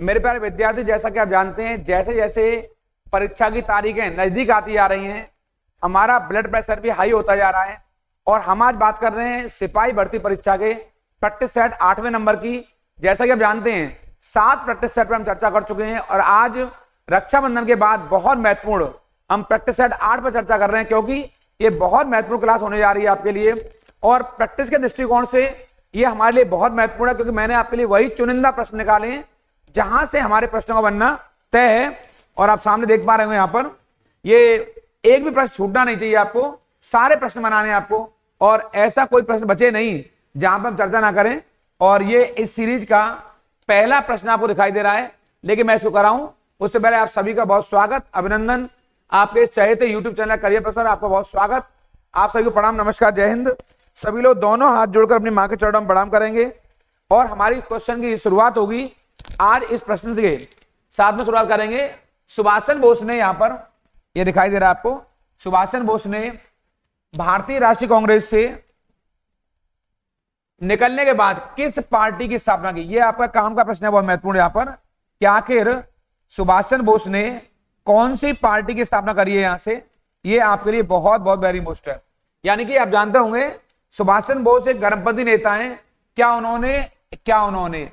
मेरे प्यारे विद्यार्थी, जैसा कि आप जानते हैं, जैसे जैसे परीक्षा की तारीखें नजदीक आती जा रही हैं, हमारा ब्लड प्रेशर भी हाई होता जा रहा है। और हम आज बात कर रहे हैं सिपाही भर्ती परीक्षा के प्रैक्टिस सेट 8वें नंबर की। जैसा कि आप जानते हैं, 7 प्रैक्टिस सेट पर हम चर्चा कर चुके हैं और आज रक्षाबंधन के बाद बहुत महत्वपूर्ण हम प्रैक्टिस सेट 8 पर चर्चा कर रहे हैं, क्योंकि ये बहुत महत्वपूर्ण क्लास होने जा रही है आपके लिए। और प्रैक्टिस के दृष्टिकोण से ये हमारे लिए बहुत महत्वपूर्ण है, क्योंकि मैंने आपके लिए वही चुनिंदा प्रश्न निकाले हैं जहां से हमारे प्रश्नों का बनना तय है। और आप सामने देख पा रहे हो यहाँ पर, ये एक भी प्रश्न छूटना नहीं चाहिए आपको, सारे प्रश्न बनाने हैं आपको, और ऐसा कोई प्रश्न बचे नहीं जहां पर हम चर्चा ना करें। और ये इस सीरीज का पहला प्रश्न आपको दिखाई दे रहा है, लेकिन मैं इसको कराऊं उससे पहले आप सभी का बहुत स्वागत, अभिनंदन। आपके चहेते यूट्यूब चैनल करियर प्रोफेसर, आपका बहुत स्वागत। आप सभी को प्रणाम, नमस्कार, जय हिंद। सभी लोग दोनों हाथ जोड़कर अपनी मां के चरणों में प्रणाम करेंगे और हमारी क्वेश्चन की शुरुआत होगी आज इस प्रश्न के साथ में। शुरुआत करेंगे सुभाष बोस ने, यहां पर ये दिखाई दे रहा है आपको, सुभाष बोस ने भारतीय राष्ट्रीय कांग्रेस से निकलने के बाद किस पार्टी की स्थापना की। ये आपका काम का प्रश्न है, बहुत महत्वपूर्ण यहां पर, कि आखिर सुभाष चंद्र बोस ने कौन सी पार्टी की स्थापना करी है यहां से। ये आपके लिए बहुत बहुत वेरी मोस्ट है। यानी कि आप जानते होंगे सुभाष चंद्र बोस एक गर्भवती नेता हैं। क्या उन्होंने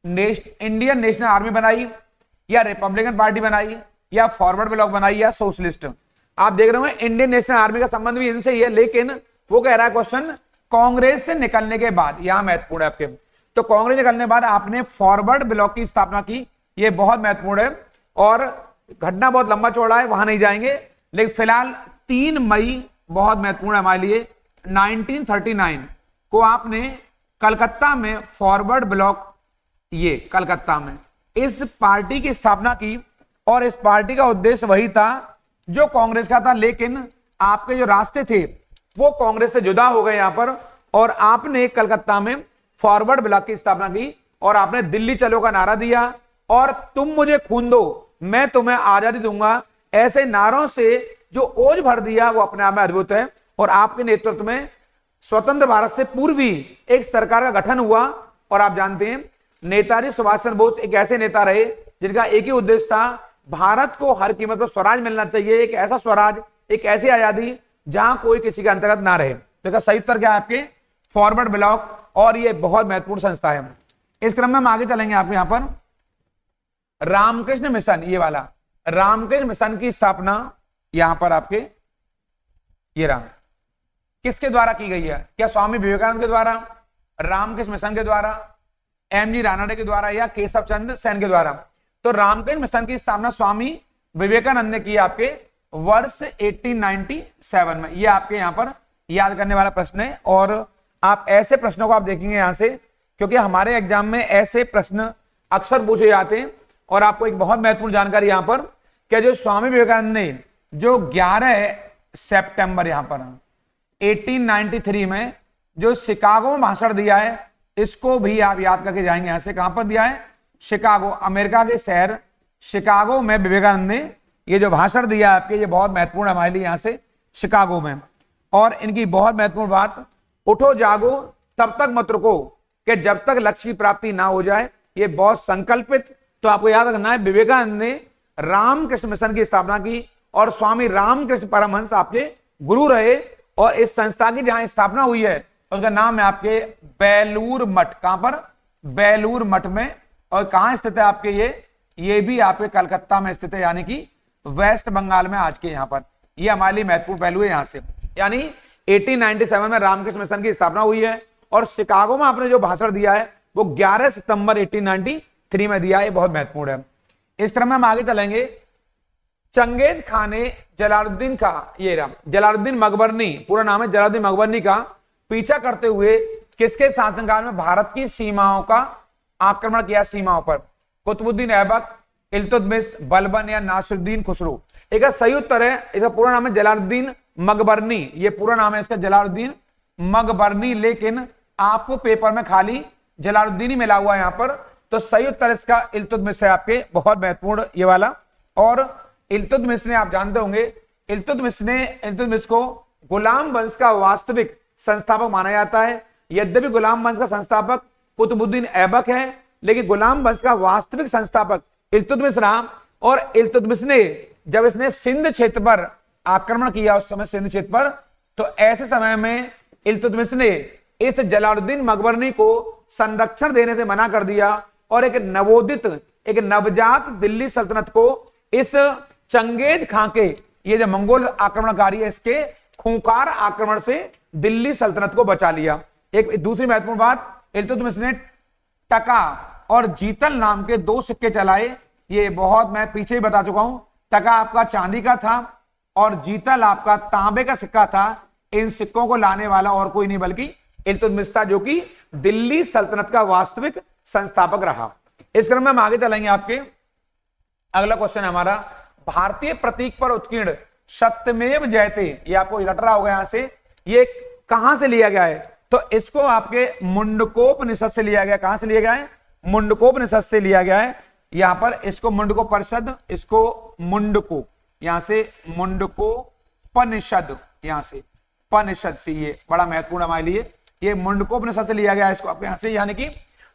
इंडियन नेशनल आर्मी बनाई, या रिपब्लिकन पार्टी बनाई, या फॉरवर्ड ब्लॉक बनाई, या सोशलिस्ट। आप देख रहे हो इंडियन नेशनल आर्मी का संबंध भी इनसे ही है, लेकिन वो कह रहा है क्वेश्चन कांग्रेस से निकलने के बाद। यहां महत्वपूर्ण है आपके, तो कांग्रेस निकलने के बाद आपने फॉरवर्ड ब्लॉक की स्थापना की। ये बहुत महत्वपूर्ण है और घटना बहुत लंबा चौड़ा है, वहां नहीं जाएंगे, लेकिन फिलहाल 3 मई बहुत महत्वपूर्ण है हमारे लिए। 1939 को आपने कलकत्ता में फॉरवर्ड ब्लॉक, ये कलकत्ता में इस पार्टी की स्थापना की। और इस पार्टी का उद्देश्य वही था जो कांग्रेस का था, लेकिन आपके जो रास्ते थे वो कांग्रेस से जुदा हो गए यहां पर, और आपने कलकत्ता में फॉरवर्ड ब्लॉक की स्थापना की और आपने दिल्ली चलो का नारा दिया और तुम मुझे खून दो मैं तुम्हें आजादी दूंगा। ऐसे नारों से जो ओज भर दिया वो अपने आप में अद्भुत है। और आपके नेतृत्व में स्वतंत्र भारत से पूर्व ही एक सरकार का गठन हुआ। और आप जानते हैं नेताजी सुभाष चंद्र बोस एक ऐसे नेता रहे जिनका एक ही उद्देश्य था, भारत को हर कीमत पर स्वराज मिलना चाहिए, एक ऐसा स्वराज, एक ऐसी आजादी जहां कोई किसी के अंतर्गत ना रहे। तो सही उत्तर क्या है आपके, फॉरवर्ड ब्लॉक। और ये बहुत महत्वपूर्ण संस्था है। इस क्रम में हम आगे चलेंगे। आपको यहां पर रामकृष्ण मिशन, ये वाला रामकृष्ण मिशन की स्थापना यहां पर आपके ये राम किसके द्वारा की गई है। क्या स्वामी विवेकानंद के द्वारा, रामकृष्ण मिशन के द्वारा, एमजी रानडे के द्वारा, या केशव चंद्र सेन के द्वारा। तो रामकृष्ण मिशन की स्थापना स्वामी विवेकानंद ने की आपके वर्ष 1897 में। ये आपके यहां पर याद करने वाला प्रश्न है। और आप ऐसे प्रश्नों को आप देखेंगे यहां से, क्योंकि हमारे एग्जाम में ऐसे प्रश्न अक्सर पूछे जाते हैं। और आपको एक बहुत महत्वपूर्ण जानकारी यहां पर, कि जो स्वामी विवेकानंद ने जो 11 सितंबर यहां पर 1893 में जो शिकागो में भाषण दिया है, इसको भी आप याद करके जाएंगे। यहां से कहां पर दिया है, शिकागो, अमेरिका के शहर शिकागो में विवेकानंद ने ये जो भाषण दिया आपके, ये बहुत महत्वपूर्ण है हमारे लिए, यहां से शिकागो में। और इनकी बहुत महत्वपूर्ण बात, उठो जागो तब तक मत रुको, कि जब तक लक्ष्य की प्राप्ति ना हो जाए। ये बहुत संकल्पित, तो आपको याद रखना है, विवेकानंद ने रामकृष्ण मिशन की स्थापना की और स्वामी रामकृष्ण परमहंस आपके गुरु रहे। और इस संस्था की जहां स्थापना हुई है उसका नाम है आपके बेलूर मठ। कहां पर, बेलूर मठ में। और कहां स्थित है आपके ये भी आपके कलकत्ता में स्थित है, यानी कि वेस्ट बंगाल में आज के यहां पर। ये हमारे लिए महत्वपूर्ण पहलू है यहां से। यानी 1897 में रामकृष्ण मिशन की स्थापना हुई है और शिकागो में आपने जो भाषण दिया है वो 11 सितंबर 1893 में दिया है। बहुत महत्वपूर्ण है। इस क्रम में हम आगे चलेंगे। चंगेज खान ने जलालुद्दीन का, ये रहा जलालुद्दीन मकबरनी, पूरा नाम है जलालुद्दीन मकबरनी का, पीछा करते हुए किसके शासनकाल में भारत की सीमाओं का आक्रमण किया, सीमाओं पर। कुतुबुद्दीन ऐबक, इल्तुतमिश, बलबन, या नासिरुद्दीन खुसरो। एक सही उत्तर है, इसका पूरा नाम है जलालुद्दीन मकबरनी। ये पूरा नाम है इसका जलालुद्दीन मकबरनी, लेकिन आपको पेपर में खाली जलालुद्दीन ही मिला हुआ है यहां पर। तो सही उत्तर इसका इल्तुतमिश है आपके, बहुत महत्वपूर्ण ये वाला। और इल्तुतमिश ने, आप जानते होंगे, इल्तुतमिश को गुलाम वंश का वास्तविक संस्थापक माना जाता है। यद्यपि गुलाम वंश का संस्थापक कुतुबुद्दीन ऐबक है, लेकिन गुलाम वंश का वास्तविक संस्थापक इल्तुतमिश रहा। और इल्तुतमिश ने जब इसने सिंध क्षेत्र पर आक्रमण किया, उस समय सिंध क्षेत्र पर, तो ऐसे समय में इल्तुतमिश ने इस जलालुद्दीन मकबरनी को संरक्षण देने से मना कर दिया और एक नवोदित, एक नवजात दिल्ली सल्तनत को इस चंगेज खां के, ये जो मंगोल आक्रमणकारी है, इसके खूंखार आक्रमण से दिल्ली सल्तनत को बचा लिया। एक दूसरी महत्वपूर्ण बात, इल्तुतमिश ने टका और जीतल नाम के 2 सिक्के चलाए। ये बहुत मैं पीछे ही बता चुका हूं, टका आपका चांदी का था और जीतल आपका तांबे का सिक्का था। इन सिक्कों को लाने वाला और कोई नहीं बल्कि इल्तुतमिश था, जो कि दिल्ली सल्तनत का वास्तविक संस्थापक रहा। इस क्रम में हम आगे चलेंगे। आपके अगला क्वेश्चन है हमारा, भारतीय प्रतीक पर उत्कीर्ण सत्यमेव जयते, ये आपको रट रहा होगा यहां से, ये कहां से लिया गया है? तो इसको आपके मुंडकोपनिषद से लिया गया। कहां से लिया गया है? मुंडकोपनिषद से लिया गया है। यहां पर इसको मुंडकोपनिषद, इसको मुंडको, यहां से मुंडकोपनिषद, यहां से उपनिषद से, ये बड़ा महत्वपूर्ण हमारे लिए, ये मुंडकोपनिषद से लिया गया है इसको आप यहां से, यानी कि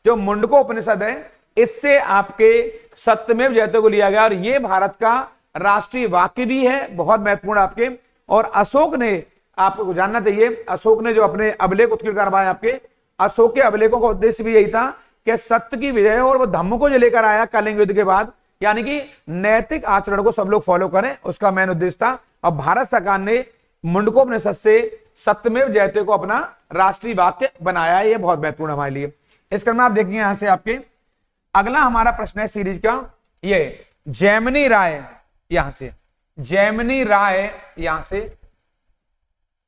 जो मुंडकोपनिषद है इससे आपके सत्यमेव जयते को लिया गया। और ये भारत का राष्ट्रीय वाक्य भी है, बहुत महत्वपूर्ण आपके। और अशोक ने, आपको जानना चाहिए, अशोक ने जो अपने अभिलेख उत्कीर्ण करवाए आपके, अशोक के अभिलेखों का उद्देश्य भी यही था कि सत्य की विजय और वो धम्म को जो लेकर आया कलिंग युद्ध के बाद, यानी कि नैतिक आचरण को सब लोग फॉलो करें, उसका मेन उद्देश्य था। और भारत सरकार ने मुंडकोपनिषद से सत्यमेव जयते को अपना राष्ट्रीय वाक्य बनाया है। ये बहुत महत्वपूर्ण हमारे लिए। इस क्रम में आप देखिए यहां से आपके अगला हमारा प्रश्न है सीरीज का, ये जैमिनी राय, यहां से जैमिनी राय यहां से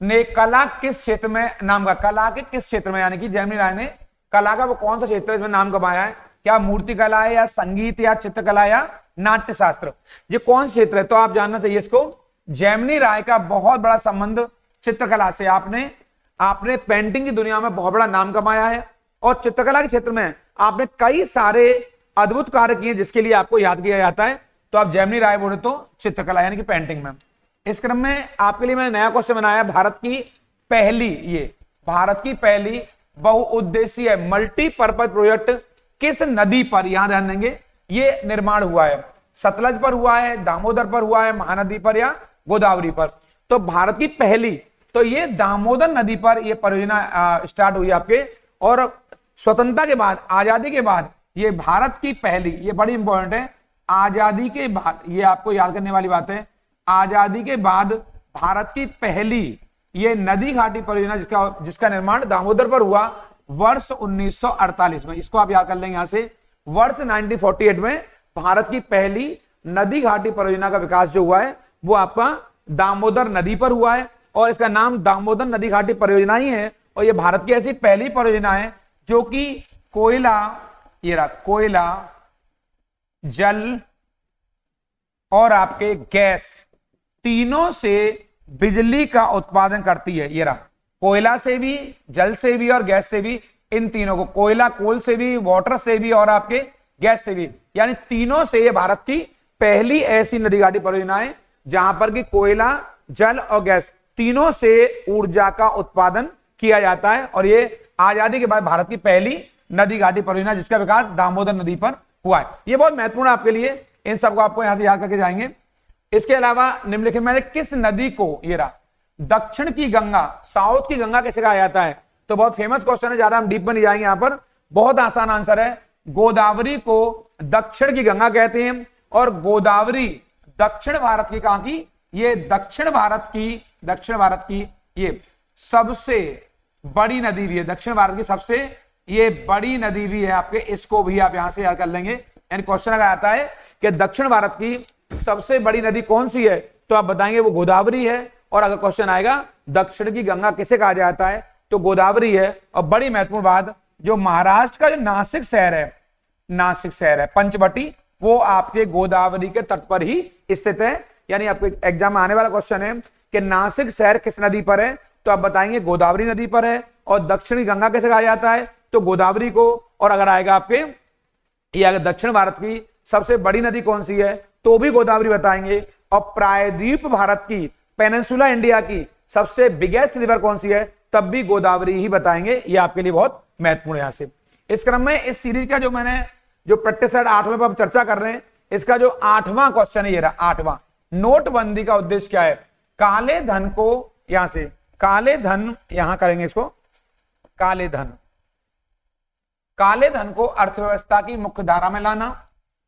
ने कला किस क्षेत्र में नाम का, कला के किस क्षेत्र में, यानी कि जैमिनी राय ने कला का वो कौन सा क्षेत्र है इसमें नाम कमाया है? क्या मूर्ति कला है या संगीत या चित्रकला या नाट्य शास्त्र? ये कौन सा क्षेत्र है? तो आप जानना चाहिए इसको, जैमिनी राय का बहुत बड़ा संबंध चित्रकला से। आपने पेंटिंग की दुनिया में बहुत बड़ा नाम कमाया है और चित्रकला के क्षेत्र में आपने कई सारे अद्भुत कार्य किए जिसके लिए आपको याद किया जाता है। तो आप जैमिनी राय बोले तो चित्रकला यानी कि पेंटिंग में। इस क्रम में आपके लिए मैंने नया क्वेश्चन बनाया, भारत की पहली बहुउद्देशीय मल्टीपर्पज प्रोजेक्ट किस नदी पर, यहां ध्यान देंगे, ये निर्माण हुआ है? सतलज पर हुआ है, दामोदर पर हुआ है, महानदी पर या गोदावरी पर? तो भारत की पहली, तो ये दामोदर नदी पर ये परियोजना स्टार्ट हुई आपके। और स्वतंत्रता के बाद, आजादी के बाद, ये भारत की पहली, ये बड़ी इंपॉर्टेंट है, आजादी के बाद, ये आपको याद करने वाली बात है, आजादी के बाद भारत की पहली ये नदी घाटी परियोजना जिसका निर्माण दामोदर पर हुआ वर्ष 1948 में। इसको आप याद कर लेंगे यहां से, वर्ष 1948 में भारत की पहली नदी घाटी परियोजना का विकास जो हुआ है वो आपका दामोदर नदी पर हुआ है और इसका नाम दामोदर नदी घाटी परियोजना ही है। और ये भारत की ऐसी पहली परियोजना है जो कि कोयला, ये रहा कोयला, जल और आपके गैस, तीनों से बिजली का उत्पादन करती है। ये रहा, कोयला से भी, जल से भी और गैस से भी, इन तीनों को, कोयला कोल से भी, वाटर से भी और आपके गैस से भी, यानी तीनों से ये भारत की पहली ऐसी नदी घाटी परियोजना है जहां पर कि कोयला, जल और गैस तीनों से ऊर्जा का उत्पादन किया जाता है। और ये आजादी के बाद भारत की पहली नदी घाटी परियोजना जिसका विकास दामोदर नदी पर हुआ है। ये बहुत महत्वपूर्ण आपके लिए, इन सबको आपको यहां से याद करके जाएंगे। इसके अलावा निम्नलिखित में किस नदी को, ये रहा, दक्षिण की गंगा, साउथ की गंगा कैसे कहा जाता है? तो बहुत फेमस क्वेश्चन है, ज्यादा हम डीप में नहीं जाएंगे, यहां पर बहुत आसान आंसर है, गोदावरी को दक्षिण की गंगा कहते हैं। और गोदावरी दक्षिण भारत की, कहां की? ये दक्षिण भारत की ये सबसे बड़ी नदी भी है, दक्षिण भारत की सबसे ये बड़ी नदी भी है आपके, इसको भी आप यहां से याद कर लेंगे। यानी क्वेश्चन अगर आता है कि दक्षिण भारत की सबसे बड़ी नदी कौन सी है तो आप बताएंगे वो गोदावरी है। और अगर क्वेश्चन आएगा दक्षिण की गंगा किसे कहा जाता है तो गोदावरी है। और बड़ी महत्वपूर्ण बात, जो महाराष्ट्र का जो नासिक शहर है पंचवटी, वो आपके गोदावरी के तट पर ही स्थित है। यानी आपके एग्जाम में आने वाला क्वेश्चन है कि नासिक शहर किस नदी पर है तो आप बताएंगे गोदावरी नदी पर है। और दक्षिणी गंगा कैसे कहा जाता है तो गोदावरी को। और अगर आएगा आपके ये अगर दक्षिण भारत की सबसे बड़ी नदी कौन सी है तो भी गोदावरी बताएंगे। और प्रायद्वीप भारत की, पेनिनसुला इंडिया की सबसे बिगेस्ट रिवर कौन सी है तब भी गोदावरी ही बताएंगे। ये आपके लिए बहुत महत्वपूर्ण है। यहां से इस क्रम में इस सीरीज का जो मैंने जो प्रैक्टिस सेट 8वें पर चर्चा कर रहे हैं, इसका जो 8वां क्वेश्चन है, ये रहा 8वां। नोटबंदी का उद्देश्य क्या है? काले धन को, यहां से काले धन, यहां करेंगे इसको, काले धन, काले धन को अर्थव्यवस्था की मुख्य धारा में लाना,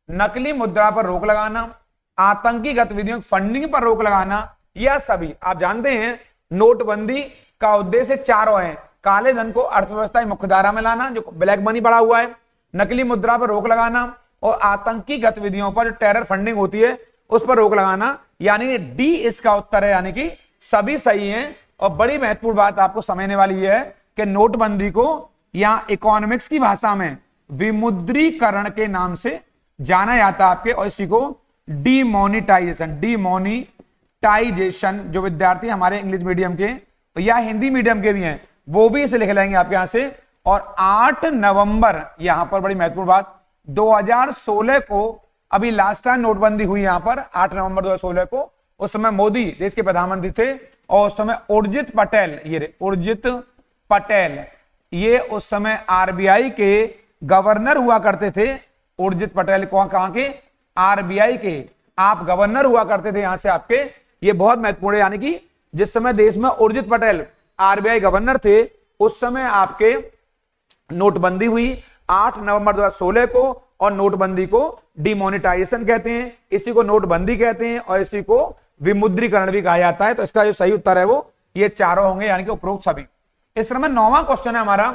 नकली मुद्रा पर रोक लगाना, आतंकी गतिविधियों फंडिंग पर रोक लगाना, यह सभी। आप जानते हैं नोटबंदी का उद्देश्य चारों है। काले धन को अर्थव्यवस्था की मुख्य धारा में लाना, जो ब्लैक मनी पड़ा हुआ है, नकली मुद्रा पर रोक लगाना, और आतंकी गतिविधियों पर जो टेरर फंडिंग होती है उस पर रोक लगाना। यानी डी इसका उत्तर है, यानी कि सभी सही हैं। और बड़ी महत्वपूर्ण बात आपको समझने वाली है कि नोटबंदी को या इकोनॉमिक्स की भाषा में विमुद्रीकरण के नाम से जाना जाता है आपके, और इसी को डीमोनिटाइजेशन, डीमोनिटाइजेशन, जो विद्यार्थी हमारे इंग्लिश मीडियम के या हिंदी मीडियम के भी हैं वो भी इसे लिख लेंगे आपके यहां से। और 8 नवंबर, यहां पर बड़ी महत्वपूर्ण बात, 2016 को अभी लास्ट टाइम नोटबंदी हुई यहां पर 8 नवंबर 2016 को। उस समय मोदी देश के प्रधानमंत्री थे, और उस समय उर्जित पटेल, ये उर्जित पटेल, ये उस समय आरबीआई के गवर्नर हुआ करते थे। उर्जित पटेल कहां के? आरबीआई के आप गवर्नर हुआ करते थे यहां से आपके। ये बहुत महत्वपूर्ण है, यानी कि जिस समय देश में उर्जित पटेल आरबीआई गवर्नर थे उस समय आपके नोटबंदी हुई 8 नवंबर 2016 को, और नोटबंदी को डिमोनेटाइजेशन कहते हैं, इसी को नोटबंदी कहते हैं, और इसी को विमुद्रीकरण भी कहा जाता है। तो इसका जो सही उत्तर है वो ये चारों होंगे, यानी कि उपरोक्त सभी। इस क्रम में 9वां क्वेश्चन है हमारा,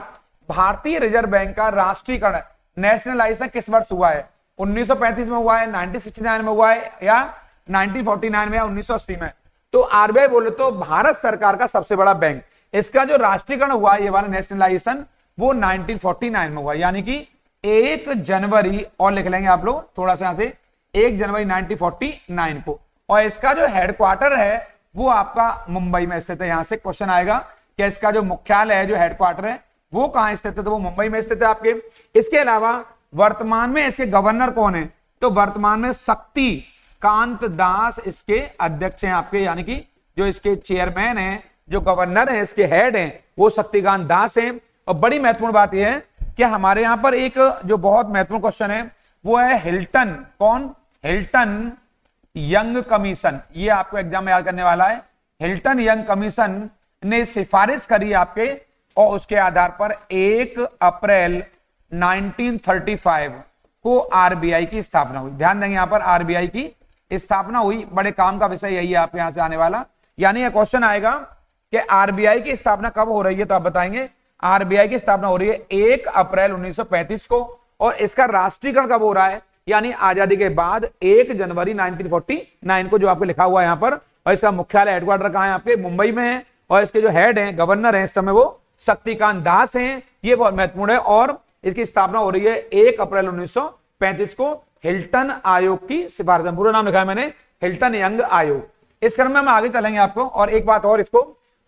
भारतीय रिजर्व बैंक का राष्ट्रीयकरण, नेशनलाइजेशन किस वर्ष हुआ है? 1935 में हुआ है, 1969 में हुआ है, या 1949 में, या 1980 में? तो आरबीआई बोले तो भारत सरकार का सबसे बड़ा बैंक, इसका जो राष्ट्रीयकरण हुआ ये वाला नेशनलाइजेशन वो 1949 में हुआ, यानी कि 1 जनवरी, और लिख लेंगे आप लोग थोड़ा सा यहां से, 1 जनवरी 1949 को। और इसका जो हेडक्वार्टर है वो आपका मुंबई में स्थित है। यहां से क्वेश्चन आएगा कि इसका जो मुख्यालय है, जो हेडक्वार्टर है वो कहां स्थित है? तो वो मुंबई में स्थित है आपके। इसके अलावा वर्तमान में इसके गवर्नर कौन है? तो वर्तमान में शक्ति कांत दास इसके अध्यक्ष हैं आपके, यानी कि जो इसके चेयरमैन हैं, जो गवर्नर है, इसके हेड हैं, वो शक्तिकांत दास हैं। और बड़ी महत्वपूर्ण बात यह है कि हमारे यहां पर एक जो बहुत महत्वपूर्ण क्वेश्चन है वो है हिल्टन, कौन? हिल्टन यंग कमीशन, ये आपको एग्जाम में याद करने वाला है। हिल्टन यंग कमीशन ने सिफारिश करी आपके, और उसके आधार पर 1 अप्रैल 1935 को आरबीआई की स्थापना हुई। ध्यान देंगे यहां पर आरबीआई की स्थापना हुई। बड़े काम का विषय यही है आपके यहां से आने वाला, यानी यह क्वेश्चन आएगा कि आरबीआई की स्थापना कब हो रही है, तो आप बताएंगे। आरबीआई की स्थापना हो रही है 1 अप्रैल 1935 को, और इसका राष्ट्रीयकरण कब हो रहा है? यानी आजादी के बाद 1 जनवरी 1949 को, जो आपको लिखा हुआ है यहां पर। और इसका मुख्यालय हेडक्वार्टर कहां है? आपके मुंबई में है। और इसके जो हेड हैं, गवर्नर हैं इस समय, वो शक्तिकांत दास हैं। ये बहुत महत्वपूर्ण है। और इसकी स्थापना हो रही है 1 अप्रैल 1935 को हिल्टन आयोग की सिफारिश। पूरा नाम लिखा है मैंने, हिल्टन यंग आयोग। इस क्रम में हम आगे चलेंगे आपको। और एक बात और, इसको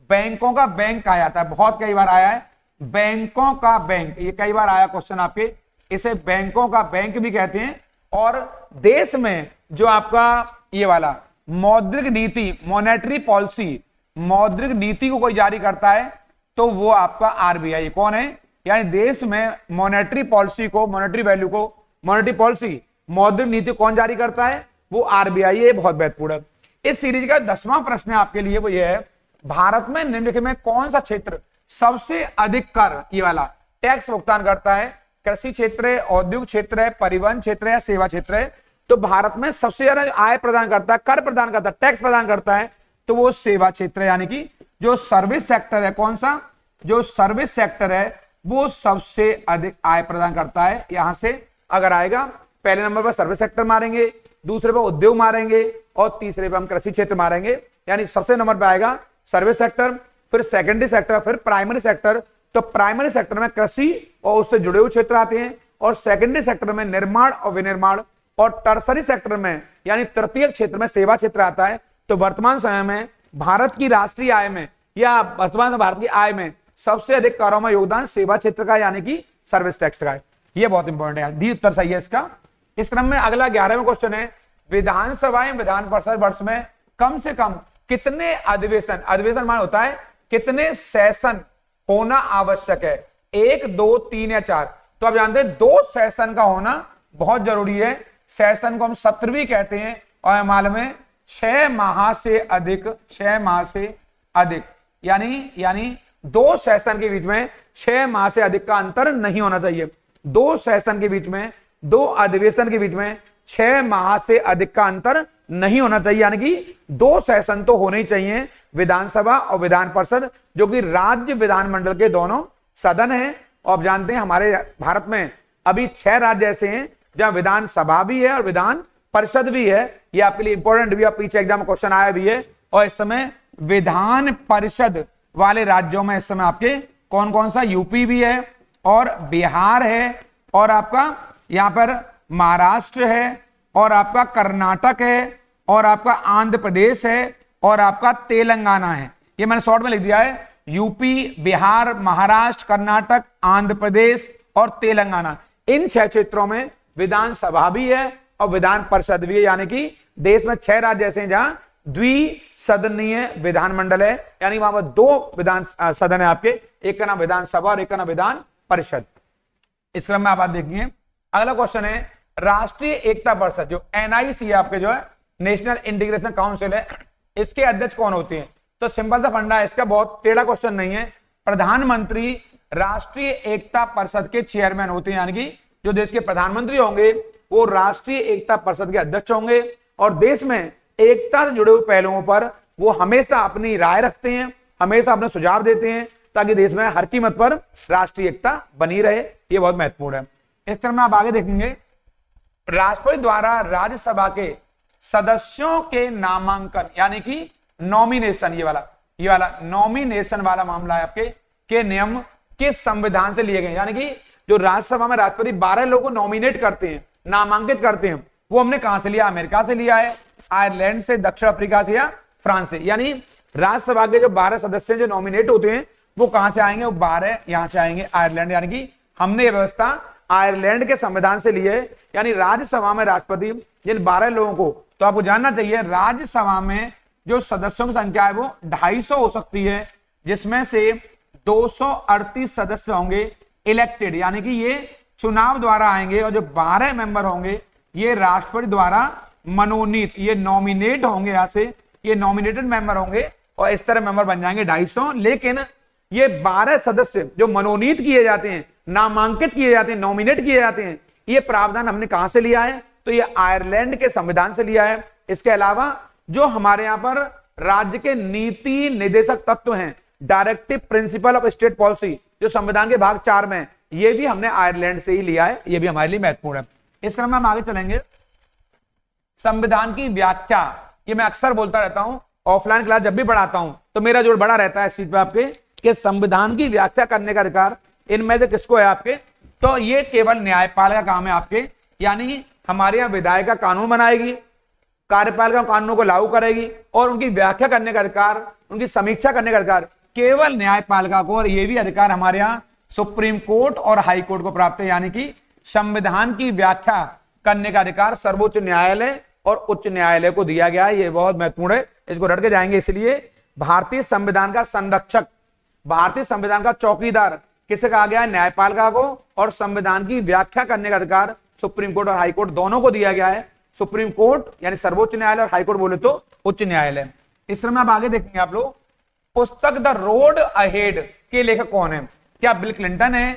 बैंकों का बैंक कहा जाता है, बहुत कई बार आया है बैंकों का बैंक, ये कई बार आया क्वेश्चन आपके। इसे बैंकों का बैंक भी कहते हैं। और देश में जो आपका ये वाला मौद्रिक नीति, मॉनेटरी पॉलिसी, मौद्रिक नीति को कोई जारी करता है तो वो आपका आरबीआई। कौन है? यानी देश में मॉनेटरी पॉलिसी को, मॉनेटरी वैल्यू को, मॉनेटरी पॉलिसी, मौद्रिक नीति कौन जारी करता है? वो आरबीआई है। बहुत महत्वपूर्ण है। इस सीरीज का 10वां प्रश्न आपके लिए वो ये है, भारत में निम्नलिखित में कौन सा क्षेत्र सबसे अधिक कर, ये वाला टैक्स भुगतान करता है? कृषि क्षेत्र है, औद्योगिक क्षेत्र है, परिवहन क्षेत्र है, या सेवा क्षेत्र है? तो भारत में सबसे ज्यादा आय प्रदान करता है, कर प्रदान करता है, टैक्स प्रदान करता है, तो वो सेवा क्षेत्र है। यानी कि जो सर्विस सेक्टर है, कौन सा? जो सर्विस सेक्टर है वो सबसे अधिक आय प्रदान करता है। यहां से अगर आएगा, पहले नंबर पर सर्विस सेक्टर मारेंगे, दूसरे पर उद्योग मारेंगे, और तीसरे पर हम कृषि क्षेत्र मारेंगे। यानी सबसे नंबर पर आएगा सर्विस सेक्टर, फिर सेकेंडरी सेक्टर, फिर प्राइमरी सेक्टर। तो प्राइमरी सेक्टर में कृषि और उससे जुड़े हुए क्षेत्र आते हैं, और सेकेंडरी सेक्टर में निर्माण और विनिर्माण, और टर्सरी सेक्टर में यानी तृतीय क्षेत्र में सेवा क्षेत्र आता है। तो वर्तमान समय में भारत की राष्ट्रीय आय में, या वर्तमान भारत की आय में सबसे अधिक करों में योगदान सेवा क्षेत्र का, यानी कि सर्विस टैक्स का है। ये बहुत इंपॉर्टेंट है, डी उत्तर सही है इसका। इस क्रम में अगला 11वां क्वेश्चन है, विधानसभा एवं विधान परिषद वर्ष में कम से कम कितने अधिवेशन, अधिवेशन मान होता है कितने सेशन होना आवश्यक है? 1, 2, 3 या 4? तो आप जानते हैं 2 सेशन का होना बहुत जरूरी है। सेशन को हम सत्र भी कहते हैं, और मालूम है 6 माह से अधिक, 6 माह से अधिक यानी 2 सेशन के बीच में 6 माह से अधिक का अंतर नहीं होना चाहिए। 2 सेशन के बीच में, 2 अधिवेशन के बीच में 6 माह से अधिक का अंतर नहीं होना चाहिए, यानी कि 2 सेशन तो होने ही चाहिए विधानसभा और विधान परिषद, जो कि राज्य विधानमंडल के दोनों सदन हैं। और आप जानते हैं हमारे भारत में अभी 6 राज्य ऐसे हैं जहां विधानसभा भी है और विधान परिषद भी है। ये आपके लिए इंपॉर्टेंट भी है, पीछे एग्जाम क्वेश्चन आया भी है। और इस समय विधान परिषद वाले राज्यों में इस समय आपके कौन कौन सा, यूपी भी है और बिहार है, और आपका यहां पर महाराष्ट्र है, और आपका कर्नाटक है, और आपका आंध्र प्रदेश है, और आपका तेलंगाना है। ये मैंने शॉर्ट में लिख दिया है, यूपी, बिहार, महाराष्ट्र, कर्नाटक, आंध्र प्रदेश और तेलंगाना। इन 6 क्षेत्रों में विधानसभा भी है और विधान परिषद भी है, यानी कि देश में 6 राज्य ऐसे हैं जहां द्विसदनीय विधानमंडल है, यानी वहां पर 2 विधान सदन है आपके, एक का नाम विधानसभा और एक का नाम विधान परिषद। इस क्रम में आप देखिए अगला क्वेश्चन है, राष्ट्रीय एकता परिषद जो NIC है आपके, जो है नेशनल इंटीग्रेशन काउंसिल है, इसके अध्यक्ष कौन होते हैं? तो सिंपल सा फंडा है इसका, बहुत टेढ़ा क्वेश्चन नहीं है। प्रधानमंत्री राष्ट्रीय एकता परिषद के चेयरमैन होते हैं, यानी कि जो देश के प्रधानमंत्री होंगे वो राष्ट्रीय एकता परिषद के अध्यक्ष होंगे, और देश में एकता से जुड़े हुए पहलुओं पर वो हमेशा अपनी राय रखते हैं, हमेशा अपने सुझाव देते हैं, ताकि देश में हर कीमत पर राष्ट्रीय एकता बनी रहे। ये बहुत महत्वपूर्ण है। इस तरह में आप आगे देखेंगे, राष्ट्रपति द्वारा राज्यसभा के सदस्यों के नामांकन यानी कि नॉमिनेशन, ये वाला नॉमिनेशन वाला मामला है आपके, के नियम किस संविधान से लिए गए? यानी कि जो राज्यसभा में राष्ट्रपति 12 लोगों को नॉमिनेट करते हैं, नामांकित करते हैं, वो हमने कहां से लिया? अमेरिका से लिया है, आयरलैंड से, दक्षिण अफ्रीका से या फ्रांस से। यानी राज्यसभा के जो 12 सदस्य जो नॉमिनेट होते हैं वो कहां से आएंगे? वो 12 यहां से आएंगे, आयरलैंड। यानी कि हमने ये व्यवस्था आयरलैंड के संविधान से ली है। यानी राज्यसभा में राष्ट्रपति जिन 12 लोगों को, तो आपको जानना चाहिए राज्यसभा में जो सदस्यों की संख्या है वो 250 हो सकती है, जिसमें से 238 सदस्य होंगे इलेक्टेड, यानी कि ये चुनाव द्वारा आएंगे, और जो 12 मेंबर होंगे ये राष्ट्रपति द्वारा मनोनीत, ये नॉमिनेट होंगे, यहां से ये नॉमिनेटेड मेंबर होंगे, और इस तरह मेंबर बन जाएंगे 250। लेकिन ये 12 सदस्य जो मनोनीत किए जाते हैं, नामांकित किए जाते हैं, नॉमिनेट किए जाते हैं, ये प्रावधान हमने कहां से लिया है? तो ये आयरलैंड के संविधान से लिया है। इसके अलावा जो हमारे यहां पर राज्य के नीति निर्देशक तत्व हैं, directive principle of state policy, जो संविधान के भाग 4 में, ये भी हमने आयरलैंड से ही लिया है। ये भी हमारे लिए महत्वपूर्ण है। इस क्रम में हम आगे चलेंगे। संविधान की व्याख्या, ये मैं अक्सर बोलता रहता हूं, ऑफलाइन क्लास जब भी पढ़ाता हूं तो मेरा जोर बड़ा रहता है इस चीज पे आपके, कि संविधान की व्याख्या करने का अधिकार इनमें से किसको है आपके? तो ये केवल न्यायपालिका का काम है आपके, यानी हमारे यहाँ विधायिका कानून बनाएगी, कार्यपालिका कानूनों को लागू करेगी, और उनकी व्याख्या करने का अधिकार, उनकी समीक्षा करने का अधिकार केवल न्यायपालिका को, और ये भी अधिकार हमारे यहाँ सुप्रीम कोर्ट और हाई कोर्ट को प्राप्त है। यानी कि संविधान की व्याख्या करने का अधिकार सर्वोच्च न्यायालय और उच्च न्यायालय को दिया गया है। ये बहुत महत्वपूर्ण है, इसको रट के जाएंगे। इसलिए भारतीय संविधान का संरक्षक, भारतीय संविधान का चौकीदार किसे कहा गया है? न्यायपालिका को, और संविधान की व्याख्या करने का अधिकार सुप्रीम कोर्ट और हाई कोर्ट दोनों को दिया गया है। सुप्रीम कोर्ट यानी सर्वोच्च न्यायालय, और हाई कोर्ट बोले तो उच्च न्यायालय। इस तरह में आप आगे देखेंगे आप लोग, पुस्तक द रोड अहेड के लेखक कौन है? क्या बिल क्लिंटन है,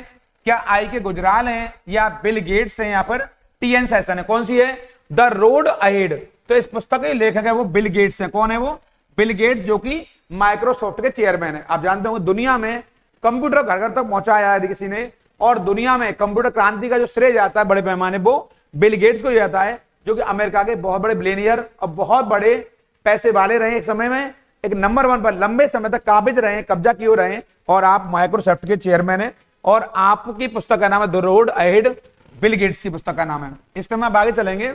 क्या I.K. गुजराल है, या बिल गेट्स है, यहाँ पर TN सेशन है? कौन सी है? The road ahead. तो इस पुस्तक के लेखक है वो बिल गेट्स है। कौन है वो? बिल गेट्स, जो कि माइक्रोसॉफ्ट के चेयरमैन है। आप जानते होंगे दुनिया में कंप्यूटर घर घर तक पहुंचाया है किसी ने, और दुनिया में कंप्यूटर क्रांति का जो श्रेय जाता है बड़े पैमाने वो बिल गेट्स को जाता है, जो कि अमेरिका के बहुत बड़े बिलियनियर और बहुत बड़े पैसे वाले रहे। एक समय में एक नंबर 1 पर लंबे समय तक काबिज रहे, कब्जा किए रहे, और आप माइक्रोसॉफ्ट के चेयरमैन है, और आपकी पुस्तक का नाम है the road ahead, Bill Gates की पुस्तक का नाम है। इस तरह आप आगे चलेंगे।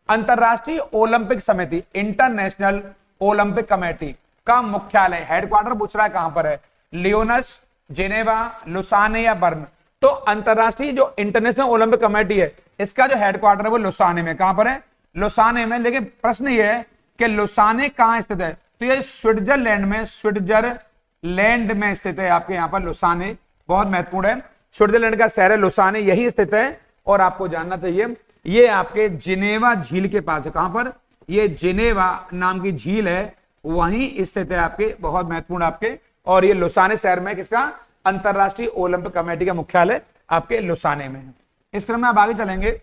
अंतरराष्ट्रीय ओलंपिक समिति, इंटरनेशनल ओलंपिक कमेटी का मुख्यालय, हेडक्वार्टर पूछ रहा है कहां पर है? लियोनस, जेनेवा, लुसाने या बर्न? तो अंतरराष्ट्रीय जो इंटरनेशनल ओलंपिक कमेटी है, इसका जो हेडक्वार्टर है वो लुसाने में। कहां पर है? लुसाने में। लेकिन प्रश्न ये है कि लुसाने कहां स्थित है? तो ये स्विट्जरलैंड में, स्विट्जरलैंड में स्थित है आपके यहाँ पर लुसाने, बहुत महत्वपूर्ण है। स्विट्जरलैंड का शहर है लुसाने, यही स्थित है। और आपको जानना चाहिए ये आपके जिनेवा झील के पास है। कहां पर? ये जिनेवा नाम की झील है, वहीं स्थित है आपके, बहुत महत्वपूर्ण आपके। और ये लुसाने शहर में किसका? अंतरराष्ट्रीय ओलंपिक कमेटी का मुख्यालय आपके लुसाने में है। इस क्रम में आप आगे चलेंगे।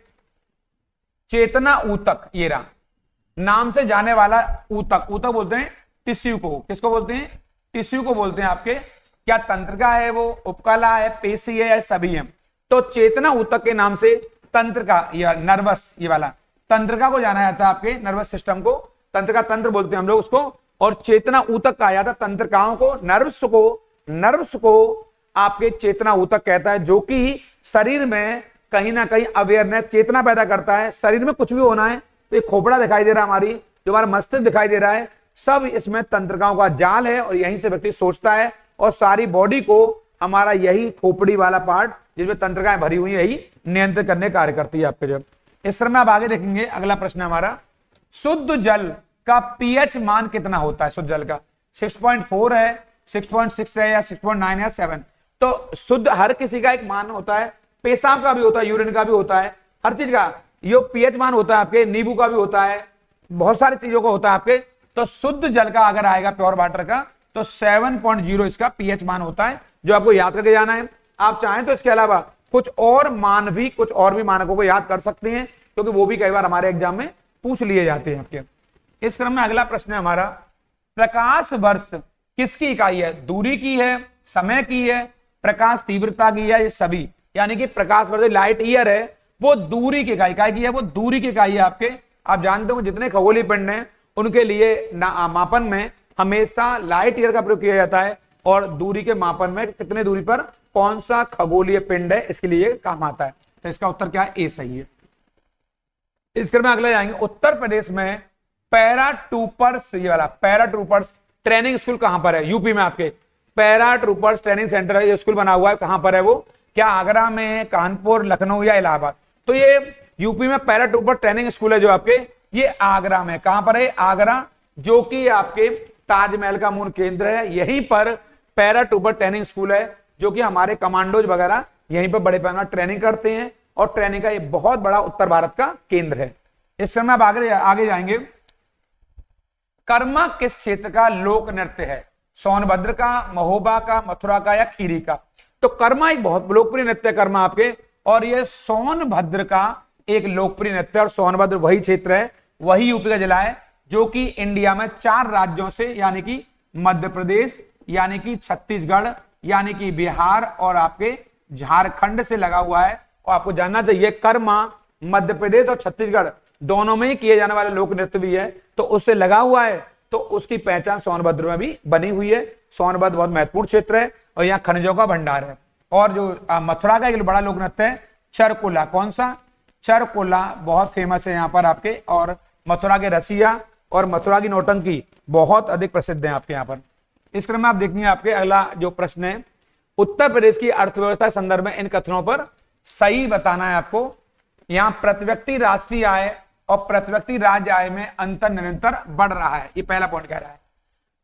चेतना ऊतक, ये रहा नाम से जाने वाला ऊतक। ऊतक बोलते हैं टिश्यू को। किसको बोलते हैं? टिश्यू को बोलते हैं आपके। क्या तंत्रिका है वो, उपकला है, पेशी है, या सभी है? तो चेतना ऊतक के नाम से तंत्रिका या नर्वस, ये वाला तंत्रिका को जाना जाता है आपके, नर्वस सिस्टम को तंत्रिका तंत्र बोलते हैं हम लोग उसको। और चेतना ऊतक कहा जाता है तंत्रिकाओं को, नर्व्स को आपके चेतना ऊतक कहता है, जो कि शरीर में कहीं ना कहीं अवेयरनेस, चेतना पैदा करता है। शरीर में कुछ भी होना है तो एक खोपड़ा दिखाई दे रहा है, हमारी जो हमारा मस्तिष्क दिखाई दे रहा है, सब इसमें तंत्रिकाओं का जाल है। और यहीं से व्यक्ति सोचता है, और सारी बॉडी को हमारा यही खोपड़ी वाला पार्ट जिसमें तंत्रिकाएं भरी हुई है, यही नियंत्रित करने कार्य करती है आपके। जब इस तरह में आप आगे देखेंगे, अगला प्रश्न हमारा, शुद्ध जल का पीएच मान कितना होता है? शुद्ध जल का 6.4 है, 6.6 है, या 6.9 है, 7? तो शुद्ध हर किसी का एक मान होता है, पेशाब का भी होता है, यूरिन का भी होता है, हर चीज का यो पीएच मान होता है आपके, नींबू का भी होता है, बहुत सारी चीजों का होता है आपके। तो शुद्ध जल का अगर आएगा प्योर वाटर का तो 7.0 इसका पीएच मान होता है, जो आपको याद करके जाना है। आप चाहें तो इसके अलावा कुछ और भी मानकों को याद कर सकते हैं, क्योंकि वो भी कई बार हमारे एग्जाम में पूछ लिए जाते हैं आपके। इस क्रम में अगला प्रश्न है हमारा, प्रकाश वर्ष किसकी इकाई है? दूरी की है, समय की है, प्रकाश तीव्रता की है, ये सभी। यानी कि प्रकाश वर्ष लाइट ईयर है, वो दूरी की इकाई की है, वो दूरी की इकाई है आपके। आप जानते हो जितने खगोलीय पिंड हैं उनके लिए मापन में हमेशा लाइट ईयर का प्रयोग किया जाता है, और दूरी के मापन में कितने दूरी पर कौन सा खगोलीय पिंड है, इसके लिए काम आता है। तो इसका उत्तर क्या है? ए सही है। इस क्रम में अगला जाएंगे, उत्तर प्रदेश में पैराट्रूपर्स, ये वाला पैराट्रूपर्स ट्रेनिंग स्कूल कहां पर है? यूपी में आपके पैराट्रूपर्स ट्रेनिंग सेंटर है, ये स्कूल बना हुआ है, कहां पर है वो? क्या आगरा में, कानपुर, लखनऊ, या इलाहाबाद? तो ये यूपी में पैराट्रूपर ट्रेनिंग स्कूल है जो आपके, ये आगरा में। कहां पर है? आगरा, जो कि आपके ताजमहल का मूल केंद्र है। यहीं पर पैराट्रूपर ट्रेनिंग स्कूल है, जो कि हमारे कमांडोज वगैरह यहीं पर बड़े पैमाने ट्रेनिंग करते हैं, और ट्रेनिंग का ये बहुत बड़ा उत्तर भारत का केंद्र है। इस क्रम में आप आगे जाएंगे। कर्मा किस क्षेत्र का लोक नृत्य है? सोनभद्र का, महोबा का, मथुरा का, या खीरी का? तो कर्मा एक बहुत लोकप्रिय नृत्य है कर्मा आपके, और ये सोनभद्र का एक लोकप्रिय नृत्य है। और सोनभद्र वही क्षेत्र है, वही यूपी का जिला है, जो कि इंडिया में 4 राज्यों से, यानी कि मध्य प्रदेश, यानी कि छत्तीसगढ़, यानी कि बिहार और आपके झारखंड से लगा हुआ है। और आपको जानना चाहिए कर्मा मध्य प्रदेश और छत्तीसगढ़ दोनों में ही किए जाने वाले लोक नृत्य भी है, तो उससे लगा हुआ है, तो उसकी पहचान सोनभद्र में भी बनी हुई है। सोनभद्र बहुत महत्वपूर्ण क्षेत्र है और यहाँ खनिजों का भंडार है। और जो मथुरा का एक बड़ा लोक नृत्य है चरकुला, कौन सा? चरकुला बहुत फेमस है यहाँ पर आपके। और मथुरा के रसिया और मथुरा की नौटंकी बहुत अधिक प्रसिद्ध है आपके यहाँ पर। इस क्रम में आप देखेंगे आपके अगला जो प्रश्न है, उत्तर प्रदेश की अर्थव्यवस्था के संदर्भ में इन कथनों पर सही बताना है आपको। यहाँ प्रति व्यक्ति राष्ट्रीय आय और प्रति व्यक्ति राज्य आय में अंतर निरंतर बढ़ रहा है, ये पहला पॉइंट कह रहा है।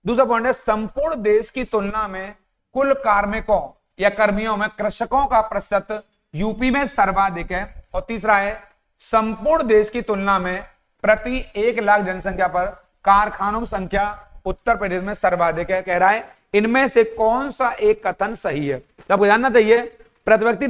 दूसरा पॉइंट है, संपूर्ण देश की तुलना में कुल कार्मिकों या कर्मियों में कृषकों का प्रतिशत यूपी में सर्वाधिक है। और तीसरा है, संपूर्ण देश की तुलना में प्रति 1 लाख जनसंख्या पर कारखानों की संख्या उत्तर प्रदेश में सर्वाधिक है। कह रहा है इनमें से कौन सा एक कथन सही है? तो आपको जानना चाहिए प्रति व्यक्ति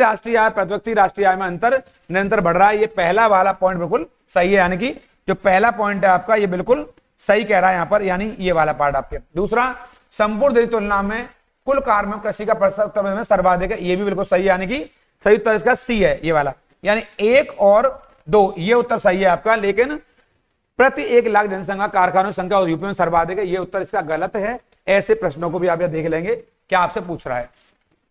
राष्ट्रीय आय में अंतर निरंतर बढ़ रहा है, ये पहला वाला पॉइंट बिल्कुल सही है। यानी कि जो पहला पॉइंट है आपका, ये बिल्कुल सही कह रहा है यहाँ पर, यानी ये वाला पार्ट आपके। दूसरा, संपूर्ण देश की तुलना में कुल कार्मिक कृषि का प्रतिशत उत्तर प्रदेश में सर्वाधिक है, ये भी बिल्कुल सही है, यानी कि सही उत्तर इसका सी है, ये वाला। यानी 1 और 2 ये उत्तर सही है आपका, लेकिन प्रति 1 लाख जनसंख्या कारखानों की संख्या और यूपी में सर्वाधिक है, ये उत्तर इसका गलत है। ऐसे प्रश्नों को भी आप देख लेंगे क्या आपसे पूछ रहा है।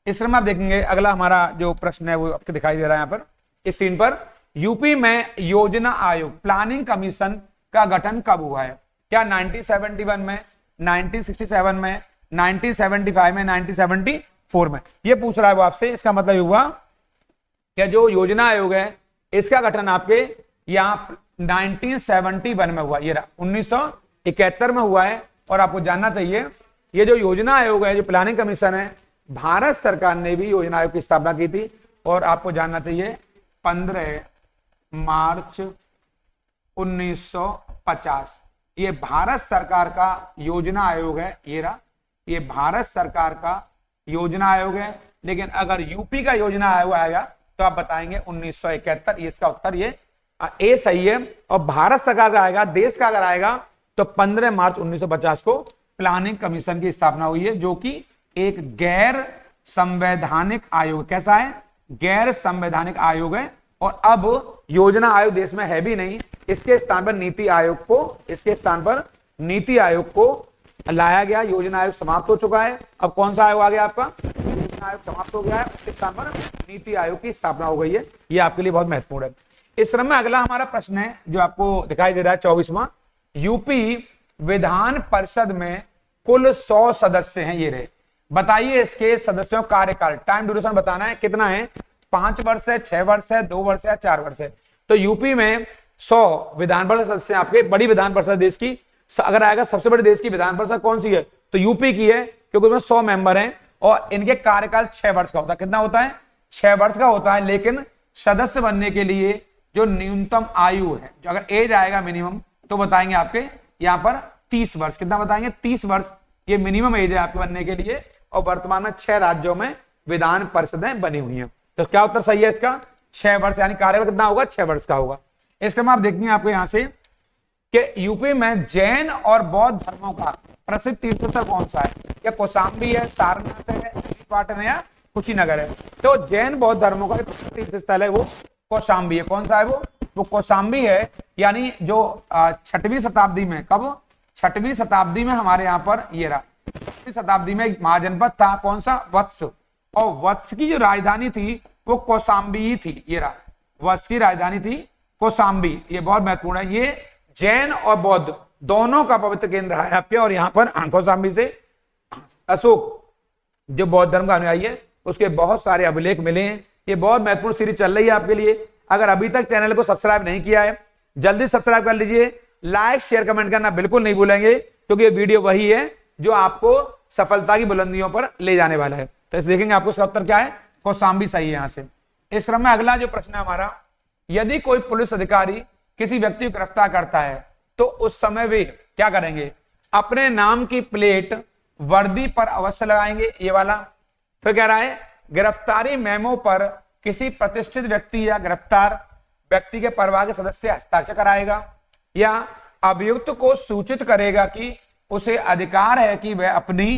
इस क्रम में आप देखेंगे अगला हमारा जो प्रश्न है वो आपको दिखाई दे रहा है यहाँ पर स्क्रीन पर। यूपी में योजना आयोग प्लानिंग कमीशन का गठन कब हुआ है? क्या 1971 में, 1967 में, 1975 में, 1974 में? ये पूछ रहा है वो आपसे। इसका मतलब हुआ कि जो योजना आयोग है इसका गठन आपके यहाँ 1971 में हुआ, ये 1971 में हुआ है। और आपको जानना चाहिए ये जो योजना आयोग है, जो प्लानिंग कमीशन है, भारत सरकार ने भी योजना आयोग की स्थापना की थी और आपको जानना चाहिए 15 मार्च 1950। ये भारत सरकार का योजना आयोग है, ये रहा, ये भारत सरकार का योजना आयोग है। लेकिन अगर यूपी का योजना आयोग आएगा तो आप बताएंगे 1971। ये इसका उत्तर ये ए सही है। और भारत सरकार का आएगा, देश का अगर आएगा तो 15 मार्च 1950 को प्लानिंग कमीशन की स्थापना हुई है, जो कि एक गैर संवैधानिक आयोग, कैसा है, गैर संवैधानिक आयोग है। और अब योजना आयोग देश में है भी नहीं, इसके स्थान पर नीति आयोग को, इसके स्थान पर नीति आयोग को लाया गया। योजना आयोग समाप्त हो चुका है। अब कौन सा आयोग आ गया आपका, योजना आयोग समाप्त हो गया है, उसके स्थान पर नीति आयोग की स्थापना हो गई है। ये आपके लिए बहुत महत्वपूर्ण है। इस क्रम में अगला हमारा प्रश्न है जो आपको दिखाई दे रहा है 24वां। यूपी विधान परिषद में कुल 100 सदस्य हैं, ये रहे। बताइए इसके सदस्यों का कार्यकाल, टाइम ड्यूरेशन बताना है, कितना है, 5 वर्ष है, 6 वर्ष है, 2 वर्ष है, 4 वर्ष है। तो यूपी में 100 विधान परिषद सदस्य आपके, बड़ी विधान परिषद देश की अगर आएगा, सबसे बड़ी देश की विधान परिषद कौन सी है, तो यूपी की है, क्योंकि उसमें 100 मेंबर हैं और इनके कार्यकाल 6 वर्ष का होता है। कितना होता है, 6 वर्ष का होता है। लेकिन सदस्य बनने के लिए जो न्यूनतम आयु है, जो अगर एज आएगा मिनिमम, तो बताएंगे आपके यहाँ पर 30 वर्ष। कितना बताएंगे, 30 वर्ष ये मिनिमम एज है आपके बनने के लिए। और वर्तमान में 6 राज्यों में विधान परिषदें बनी हुई हैं। तो क्या उत्तर सही है इसका, 6 वर्ष, यानी कार्यकाल कितना होगा, 6 वर्ष का होगा। इस क्रम आप देखेंगे आपको यहाँ से कि यूपी में जैन और बौद्ध धर्मों का प्रसिद्ध तीर्थस्थल कौन सा है, या कौशाम्बी है, सारनाथ है, पाटन है या कुशीनगर है। तो जैन बौद्ध धर्मों का प्रसिद्ध तीर्थस्थल है वो कौशाम्बी है। कौन सा है वो कौशाम्बी है। यानी जो 6वीं शताब्दी में, कब, 6वीं शताब्दी में हमारे यहाँ पर ये रहा, 6वीं शताब्दी में एक महाजनपद था, कौन सा, वत्स। और वत्स की जो राजधानी थी वो कौशाम्बी थी, ये रहा, वत्स की राजधानी थी कौशाम्बी। ये बहुत महत्वपूर्ण है। ये जैन और बौद्ध दोनों का पवित्र केंद्र है आपके। और यहाँ पर कौशाम्बी से अशोक जो बौद्ध धर्म का अनुयायी है उसके बहुत सारे अभिलेख मिले हैं। ये बहुत महत्वपूर्ण सीरीज चल रही है आपके लिए। अगर अभी तक चैनल को सब्सक्राइब नहीं किया है, जल्दी सब्सक्राइब कर लीजिए। लाइक शेयर कमेंट करना बिल्कुल नहीं भूलेंगे, क्योंकि ये वीडियो वही है जो आपको सफलता की बुलंदियों पर ले जाने वाला है। तो इसे देखेंगे आपको इसका उत्तर क्या है, कौशाम्बी सही है यहाँ से। इस क्रम में अगला जो प्रश्न है हमारा, यदि कोई पुलिस अधिकारी किसी व्यक्ति को गिरफ्तार करता है तो उस समय वे क्या करेंगे, अपने नाम की प्लेट वर्दी पर अवश्य लगाएंगे, ये वाला। फिर कह रहा है गिरफ्तारी मेमो पर किसी प्रतिष्ठित व्यक्ति या गिरफ्तार व्यक्ति के परिवार के सदस्य हस्ताक्षर कराएगा, या अभियुक्त को सूचित करेगा कि उसे अधिकार है कि वह अपनी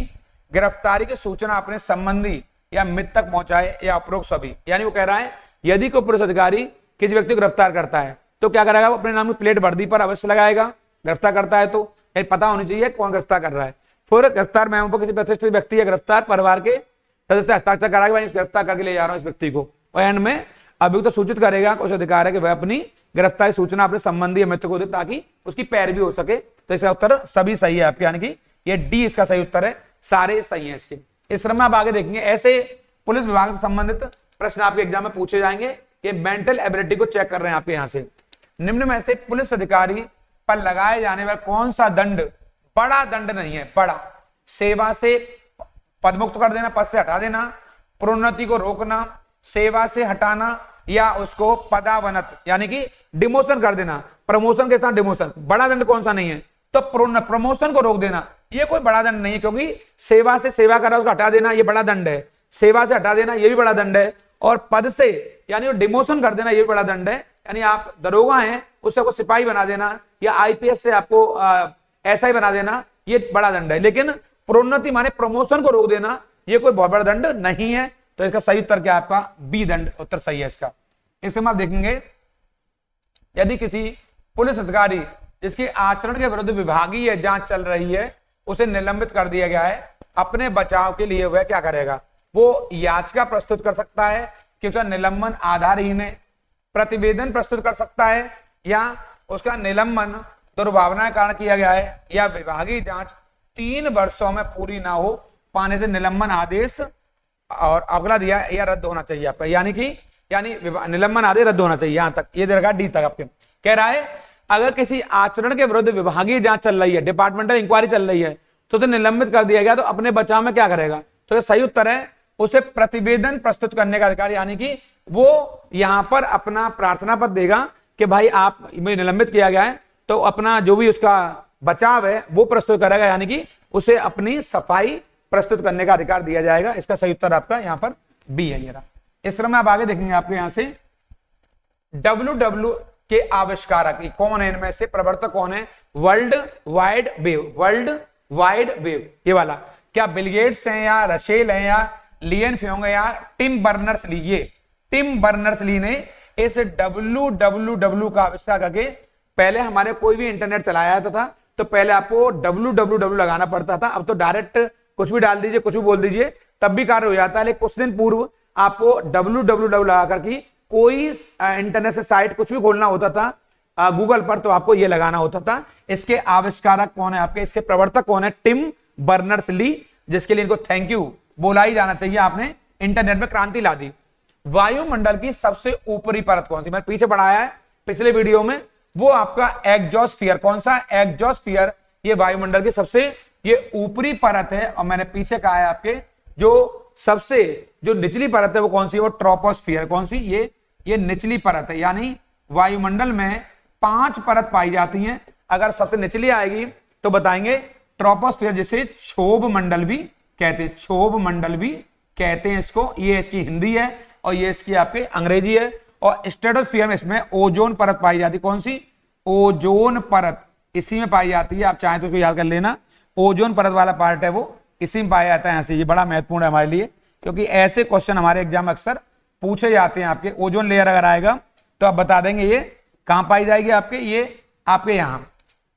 गिरफ्तारी की सूचना अपने संबंधी या मित्र तक पहुंचाए, या उपरोक्त सभी। यानी वो कह रहा है यदि कोई पुलिस अधिकारी किसी व्यक्ति को गिरफ्तार करता है तो क्या करेगा, वो अपने नाम की प्लेट वर्दी पर अवश्य लगाएगा, गिरफ्तार करता है तो पता होनी चाहिए कौन गिरफ्तार कर रहा है। फिर गिरफ्तार मेमो पर किसी प्रतिष्ठित व्यक्ति या गिरफ्तार परिवार के सदस्य हस्ताक्षर कराएगा, मैं गिरफ्तार करके ले जा रहा हूं इस व्यक्ति को। और एंड में अभियुक्त तो सूचित करेगा, उसे अधिकार है कि वह अपनी गिरफ्तारी सूचना अपने संबंधी या मित्र को दे ताकि उसकी पैरवी हो सके। तो इसका उत्तर सभी सही है आपके, यानी कि ये डी इसका सही उत्तर है, सारे सही है इसके। इस क्रम में आप आगे देखेंगे ऐसे पुलिस विभाग से संबंधित प्रश्न आपके एग्जाम में पूछे जाएंगे। ये मेंटल एबिलिटी को चेक कर रहे हैं आपके यहाँ से। निम्न में से पुलिस अधिकारी पर लगाए जाने वाला कौन सा दंड बड़ा दंड नहीं है, बड़ा, सेवा से पदमुक्त कर देना, पद से हटा देना, प्रोन्नति को रोकना, सेवा से हटाना, या उसको पदावनत यानी कि डिमोशन कर देना, प्रमोशन के साथ डिमोशन। बड़ा दंड कौन सा नहीं है, तो प्रमोशन को रोक देना, ये कोई बड़ा दंड नहीं है, क्योंकि सेवा से सेवा करा उसको हटा देना ये बड़ा दंड है, सेवा से हटा देना ये भी बड़ा दंड है, और पद से यानी डिमोशन कर देना ये भी बड़ा दंड है। यानी आप दरोगा हैं उससे आपको सिपाही बना देना, या आईपीएस से आपको एसआई बना देना, ये बड़ा दंड है। लेकिन प्रोन्नति माने प्रमोशन को रोक देना ये कोई बहुत बड़ा दंड नहीं है। तो इसका सही उत्तर क्या है आपका, बी दंड उत्तर सही है इसका। इसमें आप देखेंगे यदि किसी पुलिस अधिकारी जिसके आचरण के विरुद्ध विभागीय जांच चल रही है उसे निलंबित कर दिया गया है, अपने बचाव के लिए वह क्या करेगा, वो याचिका प्रस्तुत कर सकता है कि उसका निलंबन आधारहीन है, प्रतिवेदन प्रस्तुत कर सकता है, या उसका निलंबन दुर्भावना के कारण किया गया है, या विभागीय जांच 3 वर्षों में पूरी ना हो पाने से निलंबन आदेश और अगला दिया या रद्द होना चाहिए आपका, यानी कि निलंबन आदेश रद्द होना चाहिए। यहां तक ये दे रखा डी तक आपके। कह रहा है अगर किसी आचरण के विरुद्ध विभागीय जांच चल रही है, डिपार्टमेंटल इंक्वायरी चल रही है, तो उसे निलंबित कर दिया गया, तो अपने बचाव में क्या करेगा, तो ये सही उत्तर है उसे प्रतिवेदन प्रस्तुत करने का अधिकार, यानी कि वो यहां पर अपना प्रार्थना पत्र देगा कि भाई आप मुझे निलंबित किया गया है, तो अपना जो भी उसका बचाव है वो प्रस्तुत करेगा, यानी कि उसे अपनी सफाई प्रस्तुत करने का अधिकार दिया जाएगा। इसका सही उत्तर आपका यहाँ पर बी है। ये रहा। इस तरह में आप आगे देखेंगे आपके यहां से WW के आविष्कारक कौन है, इनमें से प्रवर्तक कौन है? World wide wave, world wide wave ये वाला, क्या बिल गेट्स हैं या रशेल हैं या लियन फ्योंग है या टिम बर्नर्स ली? ये टिम बर्नर्स ली ने इस WWW का आविष्कार करके, पहले हमारे कोई भी इंटरनेट चलाया जाता था तो पहले आपको WWW लगाना पड़ता था, अब तो डायरेक्ट कुछ भी डाल दीजिए, कुछ भी बोल दीजिए, तब भी कार्य हो जाता है। लेकिन कुछ दिन पूर्व आपको WWW लगा करके कोई इंटरनेट से साइट कुछ भी खोलना होता था गूगल पर, तो आपको ये लगाना होता था। इसके आविष्कारक कौन है आपके, इसके प्रवर्तक कौन है? टिम बर्नर्स ली, जिसके लिए इनको थैंक यू बोला ही जाना चाहिए, आपने इंटरनेट में क्रांति ला दी। वायुमंडल की सबसे ऊपरी परत कौन सी? मैंने पीछे पढ़ाया है पिछले वीडियो में, वो आपका एग्जॉस्फियर। कौन सा? एग्जॉस्फियर। ये वायुमंडल की सबसे ये ऊपरी परत है। और मैंने पीछे कहा है आपके जो सबसे जो निचली परत है वो कौन सी? वो ट्रोपोस्फियर। कौन सी? ये निचली परत है। यानी वायुमंडल में 5 परत पाई जाती हैं, अगर सबसे निचली आएगी तो बताएंगे ट्रोपोस्फियर, जिसे क्षोभ मंडल भी कहते हैं, क्षोभ मंडल भी कहते हैं इसको। ये इसकी हिंदी है और ये इसकी आपके अंग्रेजी है। और स्ट्रेटोस्फियर में इसमें ओजोन परत पाई जाती है। कौन सी? ओजोन परत इसी में पाई जाती है। आप चाहें तो इसको याद कर लेना, ओजोन परत वाला पार्ट है वो इसी में पाया जाता है। ऐसे ये बड़ा महत्वपूर्ण है हमारे लिए, क्योंकि ऐसे क्वेश्चन हमारे एग्जाम में अक्सर पूछे जाते हैं। आपके ओजोन लेयर अगर आएगा तो आप बता देंगे ये कहां पाई जाएगी आपके, ये आपके यहाँ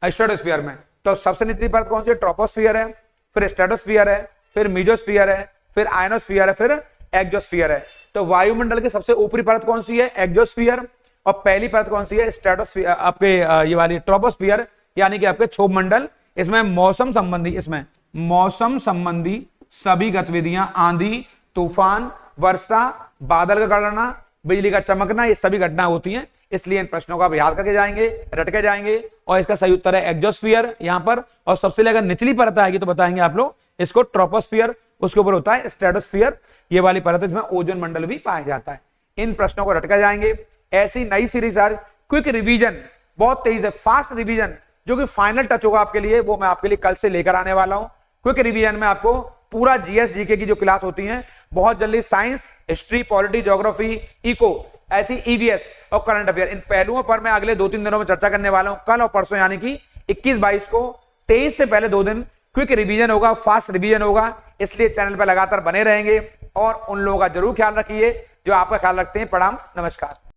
स्ट्रेटोस्फियर में। तो सबसे निचली परत कौन सी? ट्रोपोस्फियर है, फिर स्ट्रेटोस्फियर है, फिर मीजोस्फियर है, फिर आयनोस्फियर है, फिर एक्सोस्फियर है। तो वायुमंडल की सबसे ऊपरी परत कौन सी है? एक्सोस्फियर। और पहली परत कौन सी है? स्ट्रेटोस्फियर, आपके ये वाली ट्रोपोस्फियर, यानी कि आपके क्षोभ मंडल। इसमें मौसम संबंधी सभी गतिविधियां, आंधी, तूफान, वर्षा, बादल का गड़ना, बिजली का चमकना, ये सभी घटना होती हैं। इसलिए इन प्रश्नों का आप याद करके जाएंगे, रट के जाएंगे। और इसका सही उत्तर है एक्सोस्फियर यहां पर। और सबसे अगर निचली परत आएगी तो बताएंगे आप लोग इसको ट्रोपोस्फियर, उसके ऊपर होता है स्ट्रेटोस्फियर, ये वाली परत है जिसमें ओजोन मंडल भी पाया जाता है। इन प्रश्नों को रट के जाएंगे। ऐसी नई सीरीज आज क्विक रिवीजन, बहुत तेज है, फास्ट रिवीजन, जो कि फाइनल टच होगा आपके लिए, वो मैं आपके लिए कल से लेकर आने वाला हूं। क्विक रिवीजन में आपको पूरा जीएस जीके की जो क्लास होती है बहुत जल्दी, science, history, polity, geography, eco, ऐसी ईवीएस और करंट अफेयर, इन पहलुओं पर मैं अगले 2-3 दिनों में चर्चा करने वाला हूं। कल और परसों यानी कि 21-22 को 23 से पहले 2 दिन क्विक रिवीजन होगा, फास्ट रिवीजन होगा। इसलिए चैनल पर लगातार बने रहेंगे और उन लोगों का जरूर ख्याल रखिए जो आपका ख्याल रखते हैं। प्रणाम, नमस्कार।